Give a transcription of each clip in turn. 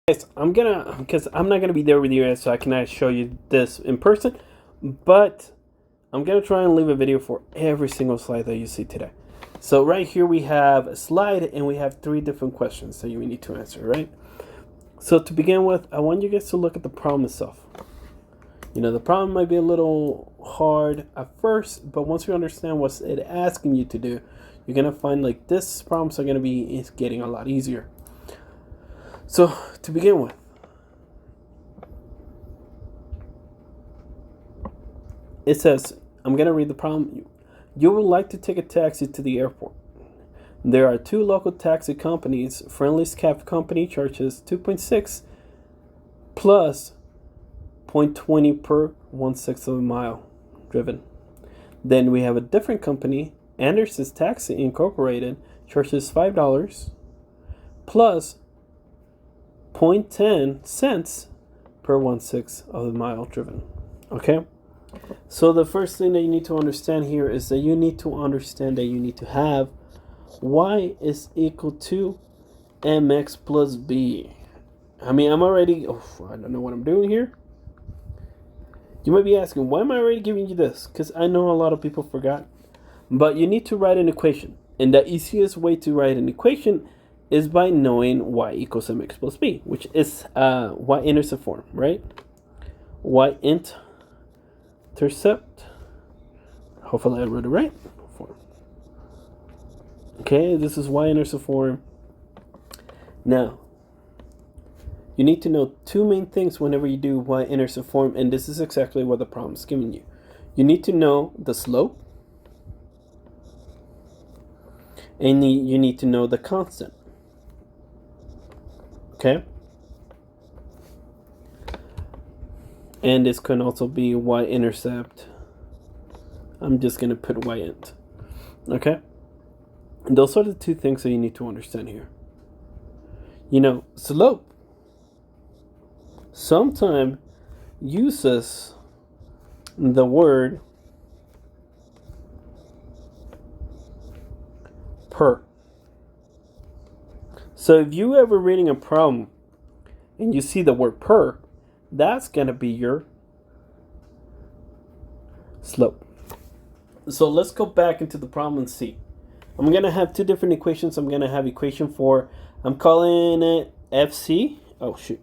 Guys, because I'm not gonna be there with you, so I cannot show you this in person, but I'm gonna try and leave a video for every single slide that you see today. So right here we have a slide and we have 3 different questions that you need to answer, right? So to begin with, I want you guys to look at the problem itself. You know, the problem might be a little hard at first, but once you understand what's it asking you to do, you're gonna find like this problems are gonna be getting a lot easier. So to begin with, it says, I'm gonna read the problem. You would like to take a taxi to the airport. There are 2 local taxi companies. Friendly's cab company charges 2.6 plus 0.20 per 1/6 of a mile driven. Then we have a different company, Anderson's Taxi Incorporated, charges $5 plus 0.10 cents per 1/6 of the mile driven. Okay? So the first thing that you need to understand here is that you need to understand that you need to have y is equal to mx plus b. I mean, I don't know what I'm doing here. You might be asking, why am I already giving you this? Because I know a lot of people forgot. But you need to write an equation. And the easiest way to write an equation is by knowing y equals mx plus b, which is y-intercept form, right? Y-intercept. Hopefully I wrote it right. Form. Okay, this is y-intercept form. Now, you need to know 2 main things whenever you do y-intercept form, and this is exactly what the problem is giving you. You need to know the slope, and you need to know the constant. Okay? And this can also be y-intercept. I'm just going to put y-int. Okay? And those are the 2 things that you need to understand here. You know, slope sometimes uses the word per. So if you ever reading a problem and you see the word per, that's going to be your slope. So let's go back into the problem and see. I'm going to have 2 different equations. I'm going to have equation 4. I'm calling it FC. Oh, shoot.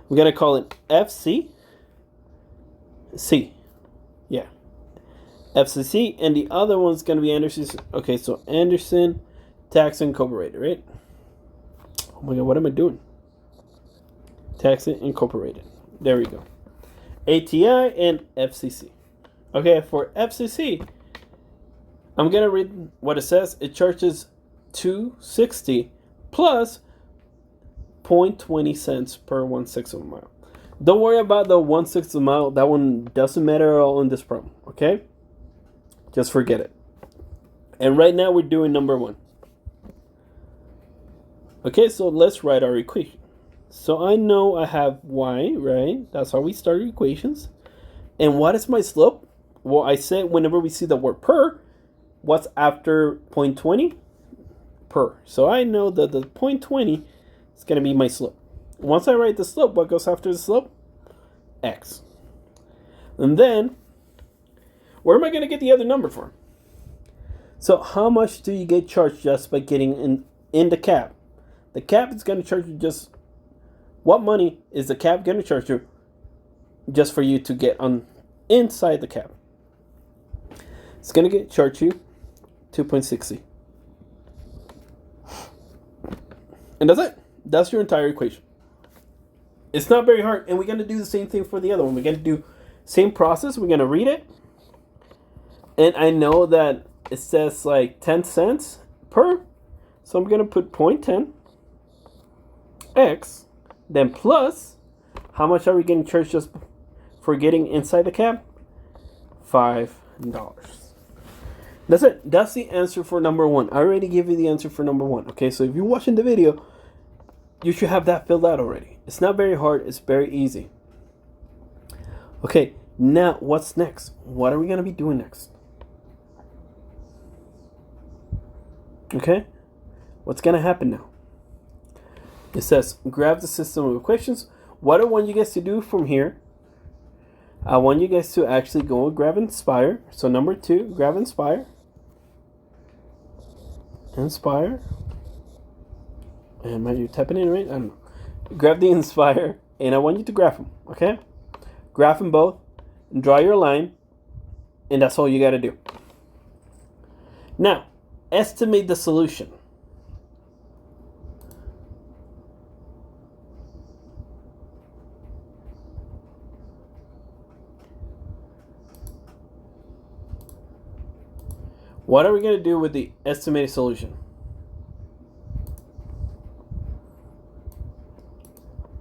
I'm going to call it FC. C. Yeah. FCC. And the other one's going to be Anderson's. Okay, so Anderson Taxi Incorporated, right? Oh my God, what am I doing? Taxi Incorporated. There we go. ATI and FCC. Okay, for FCC, I'm going to read what it says. It charges $2.60 plus 0.20 cents per 1/6 of a mile. Don't worry about the 1/6 of a mile. That one doesn't matter at all in this problem. Okay? Just forget it. And right now we're doing number 1. Okay, so let's write our equation. So I know I have y, right? That's how we start equations. And what is my slope? Well, I said whenever we see the word per, what's after 0.20? Per. So I know that the 0.20 is going to be my slope. Once I write the slope, what goes after the slope? X. And then, where am I going to get the other number from? So how much do you get charged just by getting in the cab? The cab is going to charge you just... What money is the cab going to charge you just for you to get on inside the cab? It's going to charge you 2.60. And that's it. That's your entire equation. It's not very hard. And we're going to do the same thing for the other one. We're going to do same process. We're going to read it. And I know that it says like 10 cents per. So I'm going to put 0.10 X. Then plus, how much are we getting charged just for getting inside the cab? $5. That's it. That's the answer for number 1. I already gave you the answer for number 1. Okay, so if you're watching the video, you should have that filled out already. It's not very hard. It's very easy. Okay, now what's next? What are we going to be doing next? Okay, what's going to happen now? It says graph the system of equations. What I want you guys to do from here, I want you guys to actually go and grab Inspire. So number 2, grab Inspire. Inspire. Am I typing in right? I don't know. Grab the Inspire, and I want you to graph them, okay? Graph them both, and draw your line, and that's all you got to do. Now, estimate the solution. What are we going to do with the estimated solution?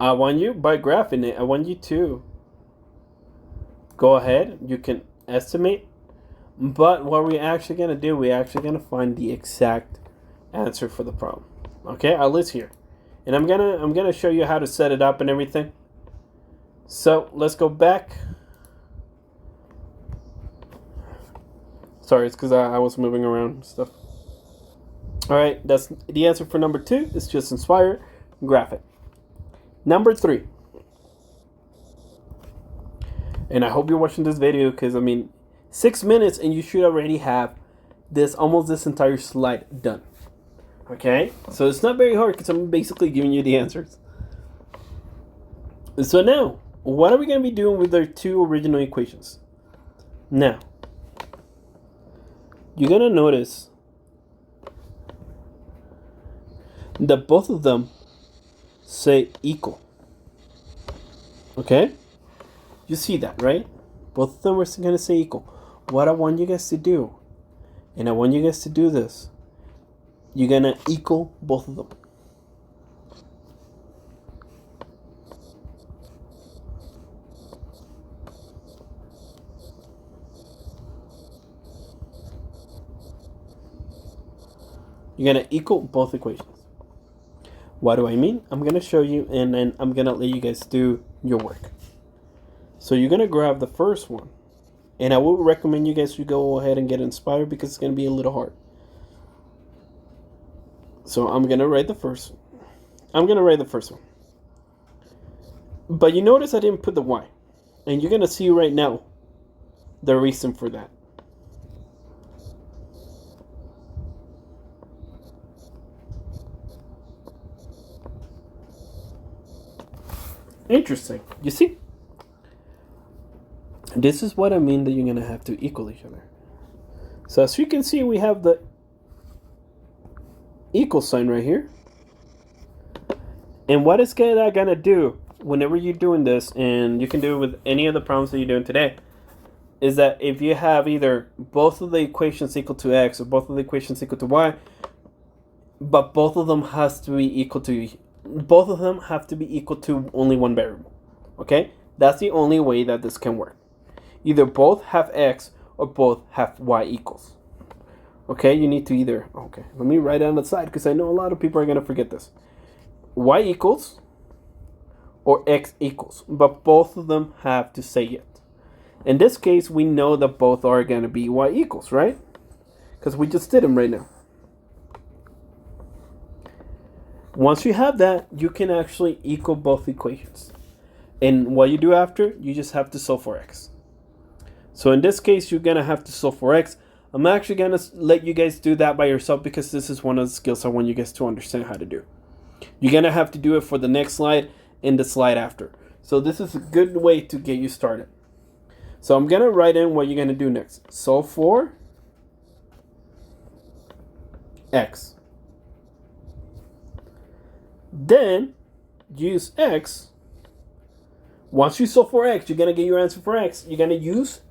I want you, by graphing it, I want you to go ahead. You can estimate. But what we're actually going to do, we're actually going to find the exact answer for the problem. Okay, I'll list here. And I'm gonna show you how to set it up and everything. So let's go back. Sorry, it's because I was moving around and stuff. Alright, that's the answer for number 2. It's just Inspire, graph it. Number 3. And I hope you're watching this video because, 6 minutes and you should already have almost this entire slide done. Okay? So it's not very hard because I'm basically giving you the answers. So now, what are we going to be doing with our 2 original equations? Now, you're going to notice that both of them say equal. Okay? You see that, right? Both of them are going to say equal. What I want you guys to do, and I want you guys to do this, you're going to equal both of them. You're going to equal both equations. What do I mean? I'm going to show you, and then I'm going to let you guys do your work. So you're going to grab the first one. And I would recommend you guys to go ahead and get Inspired because it's going to be a little hard. So I'm going to write the first one. But you notice I didn't put the y. And you're going to see right now the reason for that. Interesting. You see? This is what I mean that you're going to have to equal each other. So as you can see, we have the equal sign right here. And what is that going to do whenever you're doing this, and you can do it with any of the problems that you're doing today, is that if you have either both of the equations equal to x or both of the equations equal to y, but both of them have to be equal to only one variable. Okay? That's the only way that this can work. Either both have x or both have y equals. Okay, you need to either... Okay, let me write it on the side because I know a lot of people are going to forget this. Y equals or x equals, but both of them have to say it. In this case, we know that both are going to be y equals, right? Because we just did them right now. Once you have that, you can actually equal both equations. And what you do after, you just have to solve for x. So in this case, you're going to have to solve for x. I'm actually going to let you guys do that by yourself because this is one of the skills I want you guys to understand how to do. You're going to have to do it for the next slide and the slide after. So this is a good way to get you started. So I'm going to write in what you're going to do next. Solve for x. Then use x. Once you solve for x, you're going to get your answer for x. You're going to use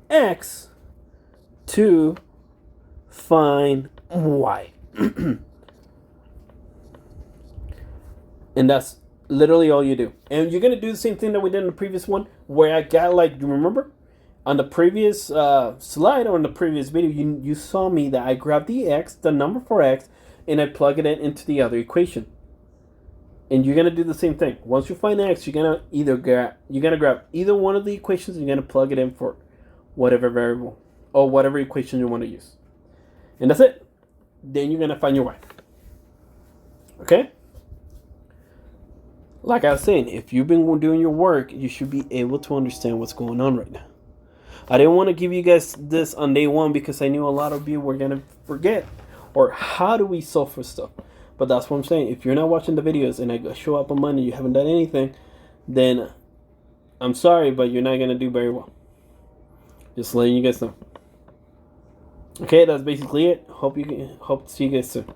x to find y. And that's literally all you do. And you're going to do the same thing that we did in the previous one, where I got, like, you remember? On the previous slide or in the previous video, you saw me that I grabbed the x, the number for x, and I plug it into the other equation. And you're going to do the same thing. Once you find x, you're going to grab either one of the equations, and you're going to plug it in for whatever variable or whatever equation you want to use. And that's it. Then you're going to find your y. Okay? Like I was saying, if you've been doing your work, you should be able to understand what's going on right now. I didn't want to give you guys this on day one because I knew a lot of you were going to forget. Or how do we solve for stuff? But that's what I'm saying. If you're not watching the videos and I show up on Monday and you haven't done anything, then I'm sorry, but you're not going to do very well. Just letting you guys know. Okay, that's basically it. Hope to see you guys soon.